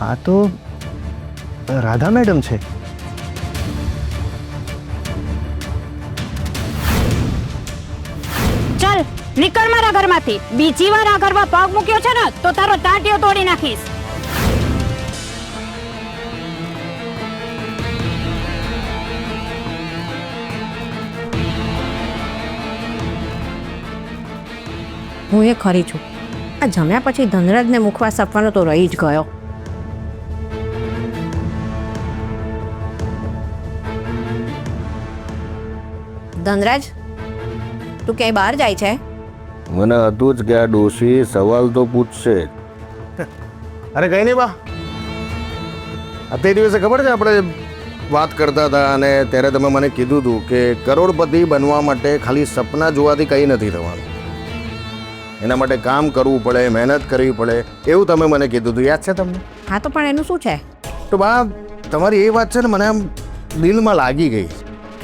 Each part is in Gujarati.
આ તો રાધા મેડમ છે. ચાલ નીકળ મારા ઘરમાંથી. બીજી વાર આ ઘરમાં પગ મૂક્યો છે ને તો તારો ટાંટિયો તોડી નાખીશ. હું એ ખરી છું. આ જમ્યા પછી ધનરાજને મુખવાસ આપવાનો તો રહી જ ગયો. ધનરાજ, તું ક્યાંય બહાર જાય છે? મને હતું જ કે આ ડોશી સવાલ તો પૂછશે. અરે કઈ નહીં બા, તે દિવસે ખબર છે આપણે વાત કરતા હતા અને ત્યારે તમે મને કીધું હતું કે કરોડપતિ બનવા માટે ખાલી સપના જોવાથી કંઈ નથી થવાનું, એના માટે કામ કરવું પડે, મહેનત કરવી પડે, એવું તમે મને કીધું હતું. યાદ છે તમને? હા, તો પણ એનું શું છે? તો બા તમારી એ વાત છે ને મને આમ દિલમાં લાગી ગઈ.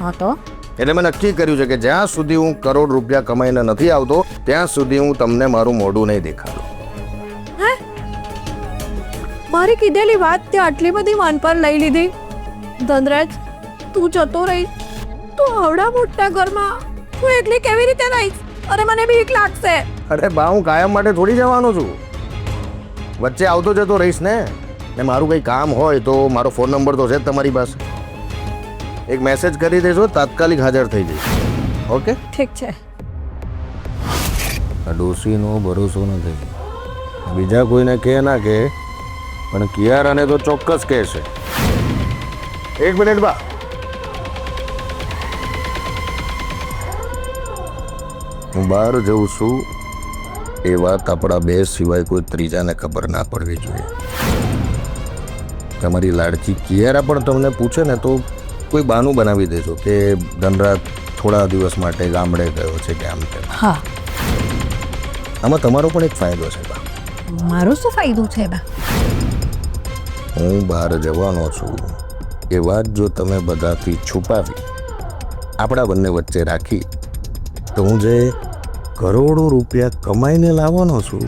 હા તો એટલે મેં નક્કી કર્યું છે કે જ્યાં સુધી હું કરોડ રૂપિયા કમાઈને નથી આવતો ત્યાં સુધી હું તમને મારું મોઢું નહીં દેખાડું. મારી કીધેલી વાત તે આટલી બધી માન પર લઈ લીધી. ધનરાજ, તું જતો રહીશ તો આવડા મોટા ઘરમાં હું એકલી કેવી રીતે રહીશ? અરે મને બીક લાગશે. અરે બા, હું કાયમ માટે થોડી જવાનો છું, વચ્ચે આવતો જતો રહીશ ને. ને મારું કંઈ કામ હોય તો મારો ફોન નંબર તો છે જ તમારી પાસે, એક મેસેજ કરી દેજો, તાત્કાલિક હાજર થઈ જઈશ. ઓકે? ઠીક છે. આ ડોશીનો ભરોસો નથી. બીજા કોઈને કહે ના કહે, પણ કિયારાને તો ચોક્કસ કહેશે. એક મિનિટ બા, હું બહાર જઉં છું એ વાત આપણા બે સિવાય કોઈ ત્રીજાને ખબર ના પડવી જોઈએ. તમારી લાડકી કિયારા પણ તમને પૂછે ને તો કોઈ બહાનું બનાવી દેજો કે ધનરાજ થોડા દિવસ માટે ગામડે ગયો છે કે આમ તેમ. હા, આમાં તમારો પણ એક ફાયદો છે બા. મારો શું ફાયદો છે બા? હું બહાર જવાનો છું એ વાત જો તમે બધાથી છુપાવી આપણા બંને વચ્ચે રાખી તો હું જે કરોડો રૂપિયા કમાઈને લાવવાનો છું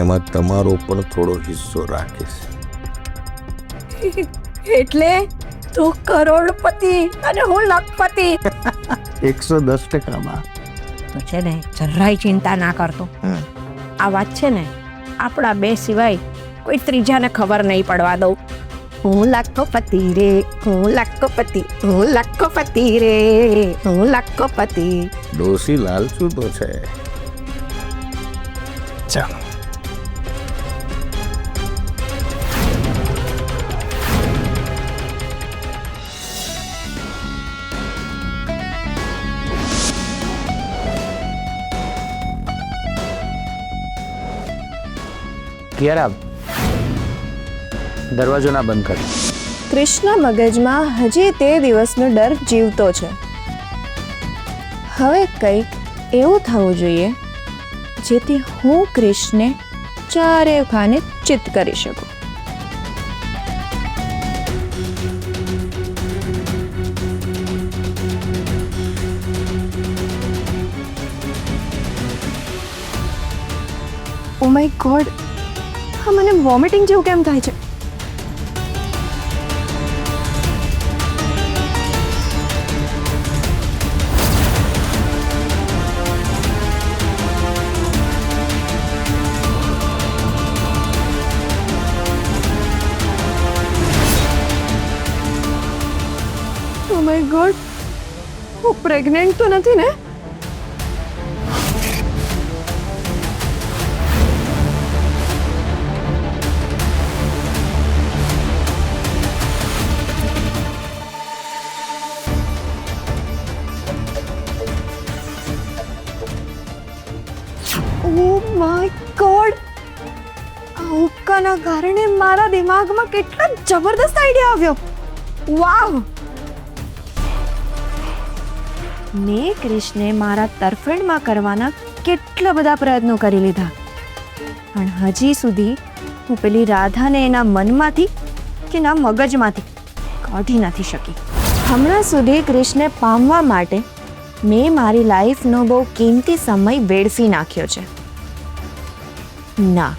એમાં તમારો પણ થોડો હિસ્સો રાખીશ. એટલે તું કરોડપતિ અને હું લખપતિ. 110% બા. તો છે ને જરાય ચિંતા ના કરતો. આ વાત છે ને આપણા બે સિવાય કોઈ ત્રીજાને ખબર નહીં પડવા દઉં. હું લાખોપતિ રે, હું લાખોપતિ, હું લાખોપતિ રે, હું લાખોપતિ. ડોશી લાલચું તો છે. ચાલો. કિયારા, દરવાજો ના બંધ કર. કૃષ્ણ મગજમાં હજી તે દિવસનો ડર જીવતો છે. હવે કંઈક એવું થવું જોઈએ જેથી હું કૃષ્ણને ચારે ખાને ચિત્ત કરી શકું. ઓ માય ગોડ, હા મને વોમિટિંગ જેવું કેમ થાય છે? ઓ માય ગોડ, હું પ્રેગ્નેન્ટ તો નથી ને? ઓ માય ગોડ, આ હુક્કાના કારણે મારા દિમાગમાં કેટલો જબરદસ્ત આઈડિયા આવ્યો. વાવ! મેં કૃષ્ણે મારા તરફેણમાં કરવાના કેટલા બધા પ્રયત્નો કરી લીધા, પણ હજી સુધી હું પેલી રાધાને એના મનમાંથી કે એના મગજમાંથી કાઢી નથી શકી. હમણાં સુધી કૃષ્ણને પામવા માટે મેં મારી લાઈફનો બહુ કિંમતી સમય વેડફી નાખ્યો છે. ના,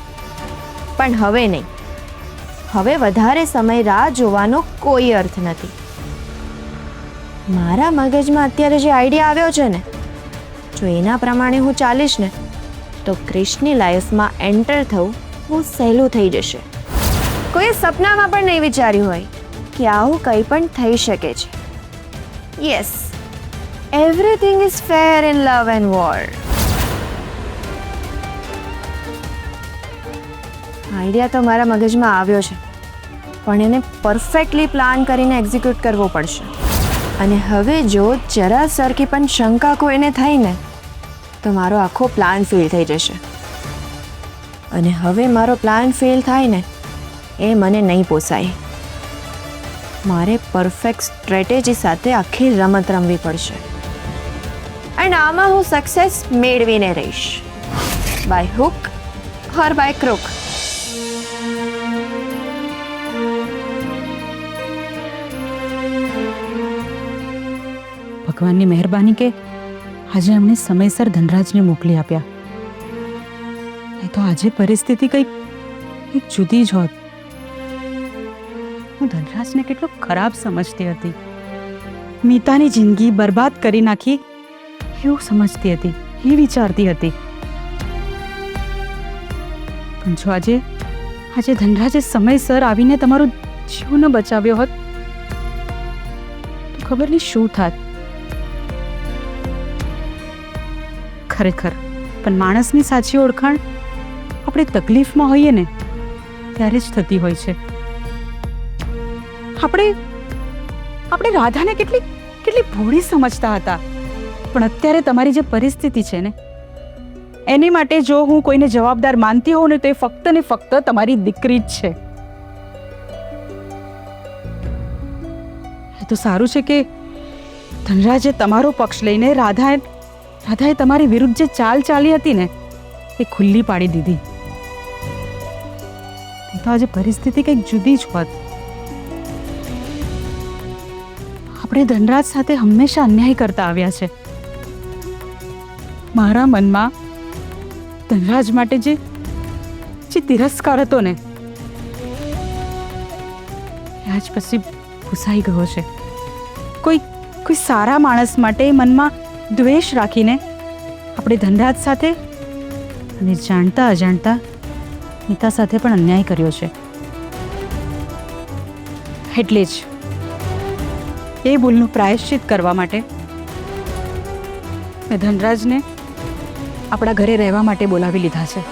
પણ હવે નહીં. હવે વધારે સમય રાહ જોવાનો કોઈ અર્થ નથી. મારા મગજમાં અત્યારે જે આઈડિયા આવ્યો છે ને, જો એના પ્રમાણે હું ચાલીશ ને તો ક્રિશની લાઈફમાં એન્ટર થવું બહુ સહેલું થઈ જશે. કોઈ સપનામાં પણ નહીં વિચાર્યું હોય કે આવું કંઈ પણ થઈ શકે છે. Yes, everything is fair in love and war. Idea તો મારા મગજમાં આવ્યો છે, પણ એને પરફેક્ટલી પ્લાન કરીને એક્ઝિક્યુટ કરવો પડશે. અને હવે જો જરા સરખી પણ શંકા કોઈને થઈ ને તો મારો આખો પ્લાન ફેલ થઈ જશે. અને હવે મારો પ્લાન ફેલ થાય ને એ મને નહીં પોસાય. મારે પરફેક્ટ સ્ટ્રેટેજી સાથે આખી રમત રમવી પડશે. એન્ડ આમાં હું સક્સેસ મેળવીને રહીશ, બાય હુક ઓર બાય ક્રુક. ભગવાનની મહેરબાની કે આજે એમણે સમયસર ધનરાજને મોકલી આપ્યા, નહીં તો આજે પરિસ્થિતિ કંઈક જુદી જ હોત. હું ધનરાજને કેટલો ખરાબ સમજતી હતી, મીતાની જિંદગી બરબાદ કરી નાખી એવું સમજતી હતી, એ વિચારતી હતી. પણ જો આજે ધનરાજે સમયસર આવીને તમારો જીવ ન બચાવ્યો હોત તો ખબર નહીં શું થાત. ખરેખર પણ માણસની સાચી ઓળખાણ આપણે તકલીફમાં હોઈએ ને ત્યારે જ થતી હોય છે. આપણે રાધાને કેટલી ભોળી સમજતા હતા, પણ અત્યારે તમારી જે પરિસ્થિતિ છે ને એની માટે જો હું કોઈને જવાબદાર માનતી હોઉં ને તો એ ફક્ત ને ફક્ત તમારી દીકરી જ છે. એ તો સારું છે કે ધનરાજે તમારો પક્ષ લઈને રાધાએ તમારી વિરુદ્ધ જે ચાલ ચાલી હતી ને એ ખુલ્લી પાડી દીધી. તો આજે પરિસ્થિતિ કંઈક જુદી જ હોત. આપણે ધનરાજ સાથે હંમેશા અન્યાય કરતા આવ્યા છે. મારા મનમાં ધનરાજ માટે જે તિરસ્કાર હતો ને એ આજ પછી ભૂસાઈ ગયો છે. કોઈ સારા માણસ માટે મનમાં દ્વેષ રાખીને આપણે ધનરાજ સાથે અને જાણતા અજાણતા મીતા સાથે પણ અન્યાય કર્યો છે. એટલે જ એ ભૂલનું પ્રાયશ્ચિત કરવા માટે મેં ધનરાજને આપણા ઘરે રહેવા માટે બોલાવી લીધા છે.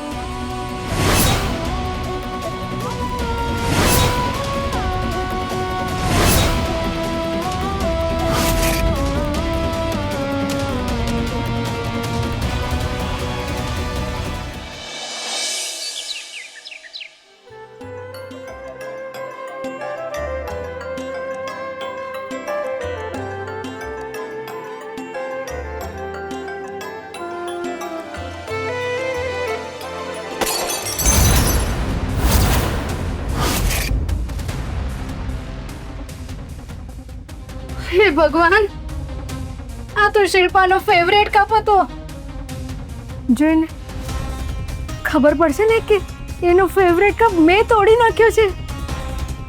હે ભગવાન, આ તો શિલ્પાનો ફેવરેટ કપ હતો. જોઈને ખબર પડશે ને કે એનો ફેવરેટ કપ મેં તોડી નાખ્યો છે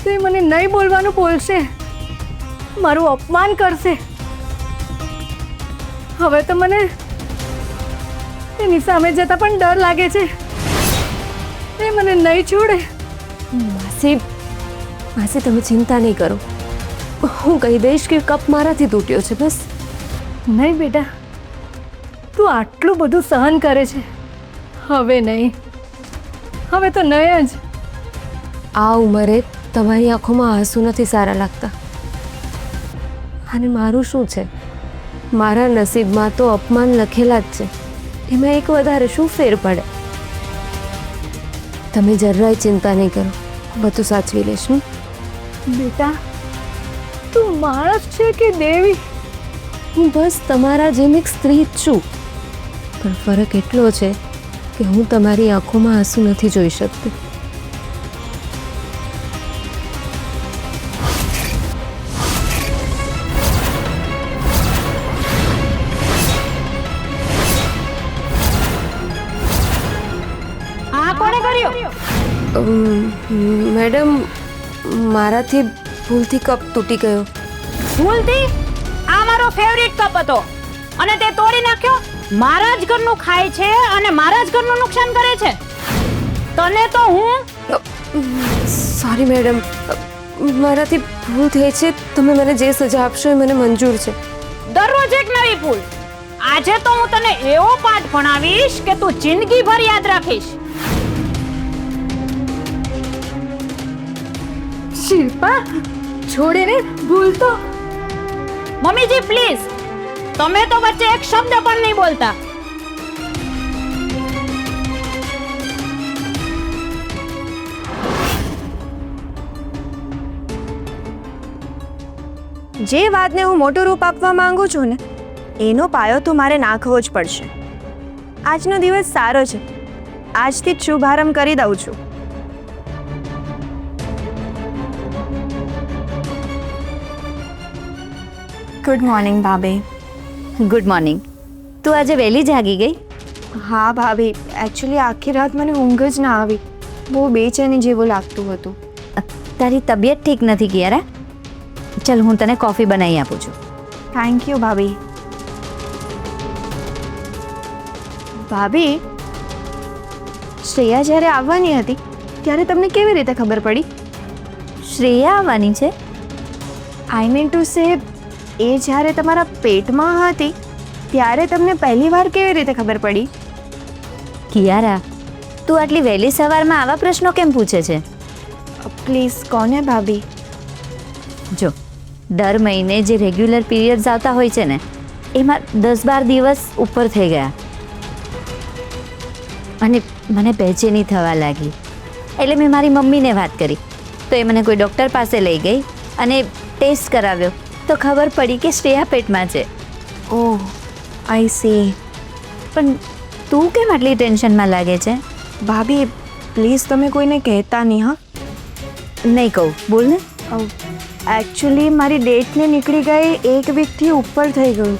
તો એ મને નહીં બોલવાનું બોલશે, મારું અપમાન કરશે. હવે તો મને એની સામે જતા પણ ડર લાગે છે. એ મને નહીં છોડે. માસી તમે ચિંતા નહીં કરો, હું કહી દઈશ કે કપ મારાથી તૂટ્યો છે બસ. નહીં બેટા, તું આટલું બધું સહન કરે છે, હવે નહીં, હવે તો નહીં જ. આ ઉંમરે તમારી આંખોમાં આંસુ નથી સારા લાગતા. અને મારું શું છે, મારા નસીબમાં તો અપમાન લખેલા જ છે, એમાં એક વધારે શું ફેર પડે. તમે જરાય ચિંતા નહીં કરો, બધું સાચવી લઈશ. બેટા, તું માણસ છે કે દેવી? હું બસ તમારા જેમ એક સ્ત્રી જ છું, પણ ફરક એટલો છે કે હું તમારી આંખોમાં આંસુ નથી જોઈ શકતી. આ કોણે કર્યું? મેડમ મારાથી ભૂલથી કપ તૂટી ગયો. ભૂલથી? આ મારો ફેવરિટ કપ હતો અને તે તોડી નાખ્યો. મારા જ ઘરનું ખાય છે અને મારા જ ઘરનું નુકસાન કરે છે. તને તો હું સોરી મેડમ, મારાથી ભૂલ થઈ છે. તમે મને જે સજા આપશો એ મને મંજૂર છે. દરરોજ એક નવી ભૂલ. આજે તો હું તને એવો પાઠ ભણાવીશ કે તું જિંદગીભર યાદ રાખીશ. શિલ્પા છોડે ને, ભૂલ તો. મમ્મીજી પ્લીઝ, તમે તો વચ્ચે એક શબ્દ પણ નહીં બોલતા. જે વાતને હું મોટું રૂપ આપવા માંગુ છું ને, એનો પાયો તો મારે નાખવો જ પડશે. આજનો દિવસ સારો છે, આજથી જ શુભારંભ કરી દઉં છું. ગુડ મોર્નિંગ ભાભી. Good morning. તું આજે વહેલી જાગી ગઈ? હા ભાભી, એકચ્યુઅલી આખી રાત મને ઊંઘ જ ના આવી. બહુ બેચેની જેવું લાગતું હતું. તારી તબિયત ઠીક નથી કિયારા. ચલ હું તને કોફી બનાવી આપું છું. થેન્ક યુ ભાભી. ભાભી, શ્રેયા જ્યારે આવવાની હતી ત્યારે તમને કેવી રીતે ખબર પડી? શ્રેયા આવવાની છે? આઈ મીન ટુ સે, એ જ્યારે તમારા પેટમાં હતી ત્યારે તમને પહેલી વાર કેવી રીતે ખબર પડી? કિયારા, તું આટલી વહેલી સવારમાં આવા પ્રશ્નો કેમ પૂછે છે? પ્લીઝ કોને ભાભી? જો, દર મહિને જે રેગ્યુલર પીરિયડ્સ આવતા હોય છે ને, એમાં 10-12 દિવસ ઉપર થઈ ગયા અને મને બેચેની થવા લાગી. એટલે મેં મારી મમ્મીને વાત કરી તો એ મને કોઈ ડૉક્ટર પાસે લઈ ગઈ અને ટેસ્ટ કરાવ્યો તો ખબર પડી કે શ્રેયા પેટમાં છે. ઓહ, આઈ સી. પણ તું કેમ આટલી ટેન્શનમાં લાગે છે? ભાભી પ્લીઝ તમે કોઈને કહેતા નહીં. હા, નહીં કહું, બોલ ને. એકચ્યુઅલી મારી ડેટને નીકળી ગઈ 1 વીકથી ઉપર થઈ ગયું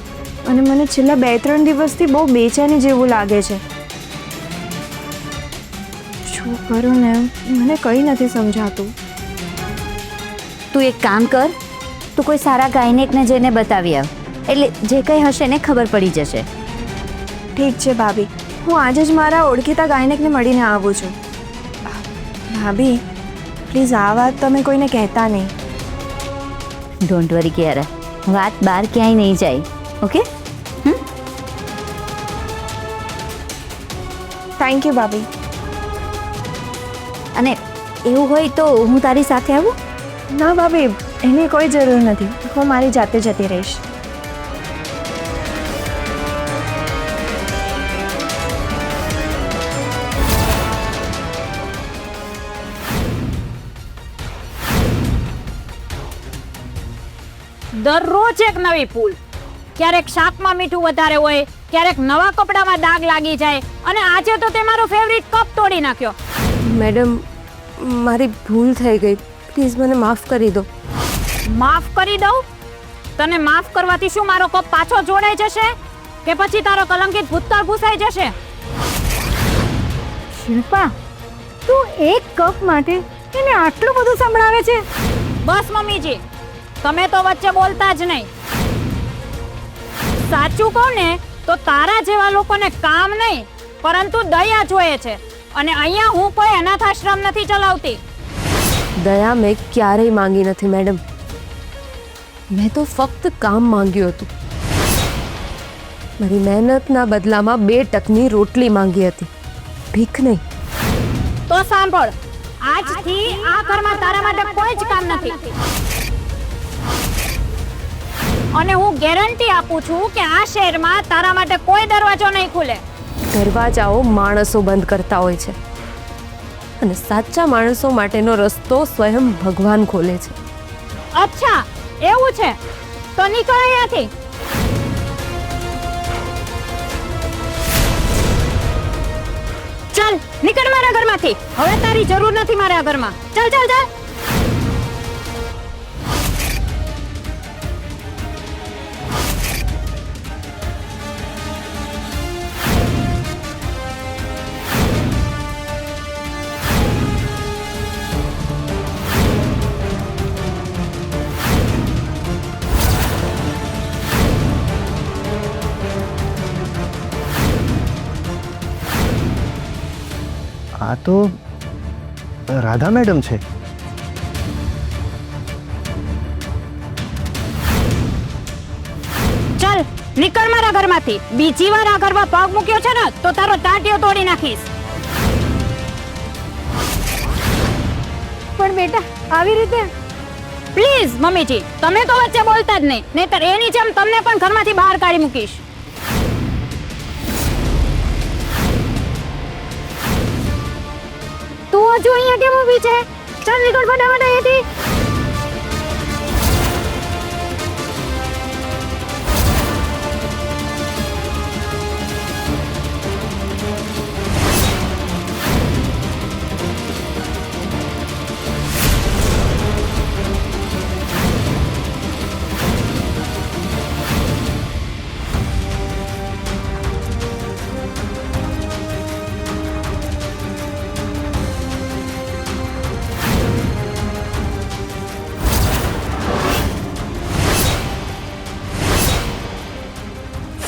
અને મને છેલ્લા 2-3 દિવસથી બહુ બેચેની જેવું લાગે છે. શું કરું ને, મને કંઈ નથી સમજાતું. તું એક કામ કર, તું કોઈ સારા ગાયનેકને જઈને બતાવી આવ, એટલે જે કંઈ હશે ને ખબર પડી જશે. ઠીક છે ભાભી, હું આજે જ મારા ઓળખીતા ગાયનેકને મળીને આવું છું. ભાભી પ્લીઝ આ વાત તમે કોઈને કહેતા નહીં. ડોન્ટ વરી કિયારા, વાત બહાર ક્યાંય નહીં જાય. ઓકે? થેન્ક યુ ભાભી. અને એવું હોય તો હું તારી સાથે આવું? ના ભાભી, એની કોઈ જરૂર નથી. હું મારી જાતે જતી રહીશ. દરરોજ એક નવી ભૂલ. ક્યારેક શાકમાં મીઠું વધારે હોય, ક્યારેક નવા કપડામાં દાગ લાગી જાય અને આજે તો તે મારો ફેવરિટ કપ તોડી નાખ્યો. મેડમ મારી ભૂલ થઈ ગઈ, પ્લીઝ મને માફ કરી દો. માફ કરી દઉં? તને માફ કરવાથી શું મારો કપ પાછો જોડાઈ જશે કે પછી તારો કલંકિત ભૂતકાળ ભૂસાઈ જશે? શિલ્પા, તું એક કપ માટે એને આટલું બધું સંભળાવે છે? બસ મમ્મીજી, તમે તો વચ્ચે બોલતા જ નહીં. સાચું કહું ને તો તારા જેવા લોકોને કામ નહીં પરંતુ દયા જોઈએ છે અને અહીંયા હું કોઈ અનાથાશ્રમ નથી ચલાવતી. દયા મેં ક્યારેય માંગી નથી મેડમ. મેં તો ફક્ત કામ માંગ્યું હતું. મારી મહેનતના બદલામાં 2 ટકની રોટલી માંગી હતી, ભીખ નહીં. તો સાંભળ, આજથી આ ઘરમાં તારા માટે કોઈ જ કામ નથી અને હું ગેરંટી આપું છું કે આ શહેરમાં તારા માટે કોઈ દરવાજો નહીં ખુલે. દરવાજાઓ માણસો બંધ કરતા હોય છે અને સાચા માણસો માટેનો રસ્તો સ્વયં ભગવાન ખોલે છે. અચ્છા, એવું છે તો નીકળ અહીંયાથી. ચાલ નીકળ મારા ઘરમાંથી. હવે તારી જરૂર નથી મારા ઘરમાં. ચાલ ચાલ ચાલ. આ તો રાધા મેડમ છે. ચાલ નીકળ મારા ઘરમાંથી. બીજી વાર આ ઘરમાં પગ મૂક્યો છે ને તો તારો ટાંટિયો તોડી નાખીશ. પણ બેટા આવી રીતે પ્લીઝ મમ્મીજી, તમે તો વચ્ચે બોલતા જ નહીં, નહીતર એની જેમ તમને પણ ઘરમાંથી બહાર કાઢી મૂકીશ. તું હજુ અહીંયા કેમ ઊભી છે? ચાલ નીકળ ફટાફટ અહીંયાથી.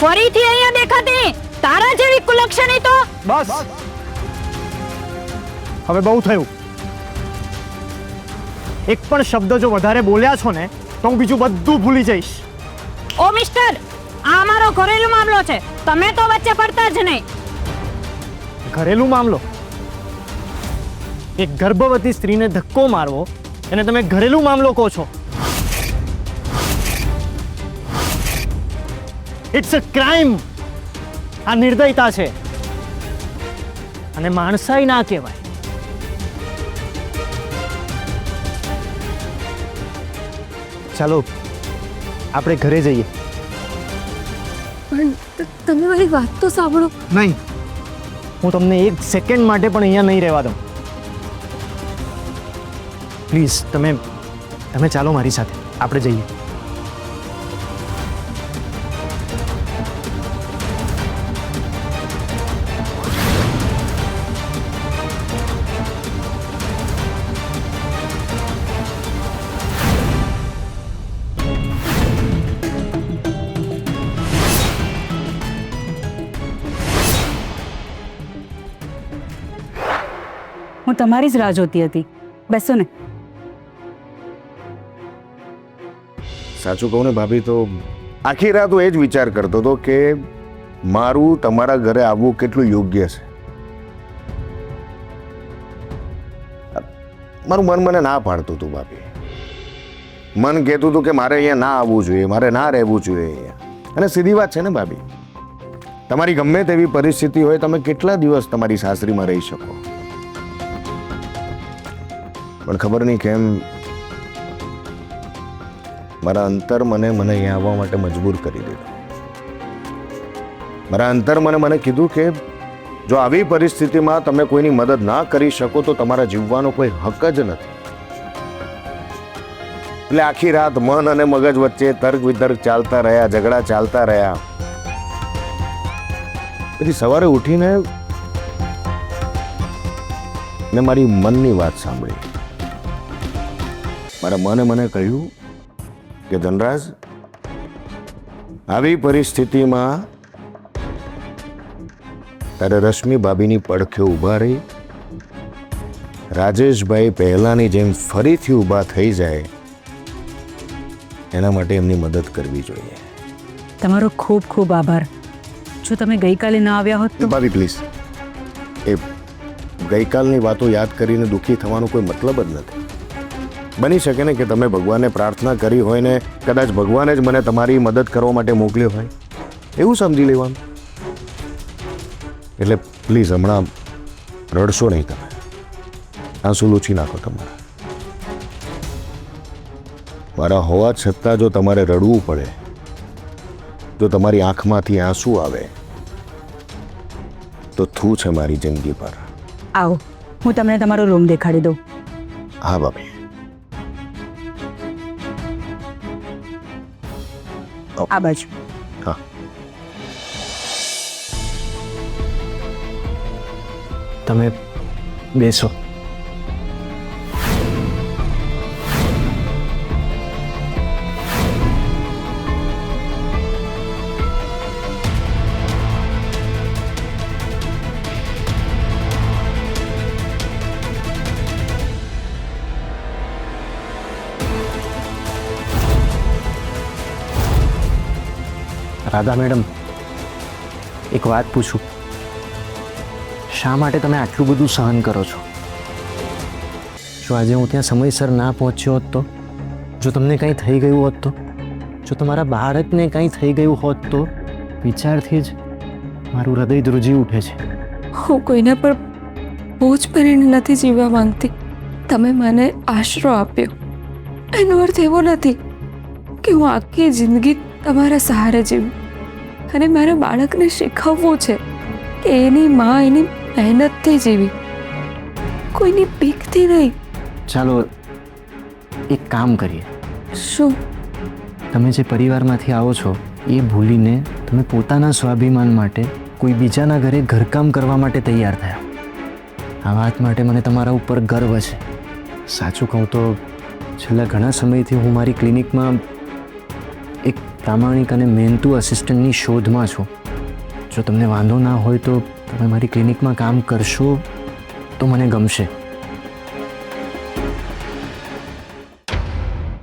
ફરીથી અહીંયા દેખાતી તારા જેવી કુલક્ષણી તો બસ, હવે બહુ થયું. એક પણ શબ્દ જો વધારે બોલ્યા છો ને તો હું બીજું બધું ભૂલી જઈશ. ઓ મિસ્ટર, આ અમારો ઘરેલું મામલો છે, તમે તો વચ્ચે પડતા જ નહીં. ઘરેલું મામલો? એક ગર્ભવતી સ્ત્રીને ધક્કો મારવો એને તમે ઘરેલું મામલો કહો છો? It's a crime. આ નિર્દયતા છે અને માણસાઈ ના કહેવાય. ચાલો આપણે ઘરે જઈએ. પણ તમે મારી વાત તો સાંભળો. નહીં, હું તમને એક સેકન્ડ માટે પણ અહીંયા નહીં રહેવા દઉં. પ્લીઝ તમે ચાલો મારી સાથે, આપણે જઈએ. હું તમારી જ રાહ જોતી હતી. બેસો ને. સાચું કહું ને ભાભી, તો આખી રાત હું એ જ વિચાર કરતો હતો કે મારું તમારા ઘરે આવવું કેટલું યોગ્ય છે. મારું મન મને ના પાડતું હતું ભાભી. મન કહેતું હતું કે મારે અહીંયા ના આવવું જોઈએ, મારે ના રહેવું જોઈએ અહીંયા. અને સીધી વાત છે ને ભાભી, તમારી ગમે તેવી પરિસ્થિતિ હોય, તમે કેટલા દિવસ તમારી સાસરીમાં રહી શકો. પણ ખબર નહીં કેમ મારા અંતર મને અહીંયા આવવા માટે મજબૂર કરી દીધો. મારા અંતર મને કીધું કે જો આવી પરિસ્થિતિમાં તમે કોઈની મદદ ના કરી શકો તો તમારા જીવવાનો કોઈ હક જ નથી. એટલે આખી રાત મન અને મગજ વચ્ચે તર્ક વિતર્ક ચાલતા રહ્યા, ઝઘડા ચાલતા રહ્યા. પછી સવારે ઉઠીને મેં મારી મનની વાત સાંભળી. મારા મને મને કહ્યું કે ધનરાજ, આવી પરિસ્થિતિમાં તારે રશ્મિ ભાભીની પડખે ઊભા રહી રાજેશભાઈ પહેલાની જેમ ફરીથી ઊભા થઈ જાય એના માટે એમની મદદ કરવી જોઈએ. તમારો ખૂબ ખૂબ આભાર. જો તમે ગઈકાલે ના આવ્યા હોત તો. ભાભી પ્લીઝ, એ ગઈકાલની વાતો યાદ કરીને દુઃખી થવાનો કોઈ મતલબ જ નથી. બની શકે ને કે તમે ભગવાનને પ્રાર્થના કરી હોય ને કદાચ ભગવાને જ મને તમારી મદદ કરવા માટે મોકલ્યો હોય, એવું સમજી લેવાનું. એટલે પ્લીઝ હમણાં રડશો નહીં, તમે આંસુ લૂછી નાખો તમારા. મારા હોવા છતાં જો તમારે રડવું પડે, જો તમારી આંખમાંથી આંસુ આવે તો થૂ છે મારી જિંદગી પર. આવો, હું તમને તમારો રૂમ દેખાડી દઉં. હા ભાભી. આ બાજુ. હા. તમે બેસો. રાધા મેડમ, એક વાત પૂછું, શા માટે તમે આટલું બધું સહન કરો છો? જો આજે હું ત્યાં સમયસર ના પહોંચ્યો હોત તો, જો તમને કંઈ થઈ ગયું હોત તો, જો તમારા બાળકને કંઈ થઈ ગયું હોત તો, વિચારથી જ મારું હૃદય ધ્રુજી ઉઠે છે. હું કોઈના પર બોજ બનીને નથી જીવવા માંગતી. તમે મને આશરો આપ્યો, એનો અર્થ એવો નથી કે હું આખી જિંદગી તમારા સહારે જીવું. અને મારા બાળકને શીખવવું છે કે એની માં એની મહેનતથી જીવી, કોઈની બીકથી નહીં. ચાલો એક કામ કરીએ. શું? તમે જે પરિવારમાંથી આવો છો એ ભૂલીને તમે પોતાના સ્વાભિમાન માટે કોઈ બીજાના ઘરે ઘરકામ કરવા માટે તૈયાર થયા. આ વાત માટે મને તમારા ઉપર ગર્વ છે. સાચું કહું તો છેલ્લા ઘણા સમયથી હું મારી ક્લિનિકમાં એક પ્રામાણિક અને મહેનતુ અસિસ્ટન્ટની શોધમાં છું. જો તમને વાંધો ના હોય તો તમે મારી ક્લિનિકમાં કામ કરશો તો મને ગમશે.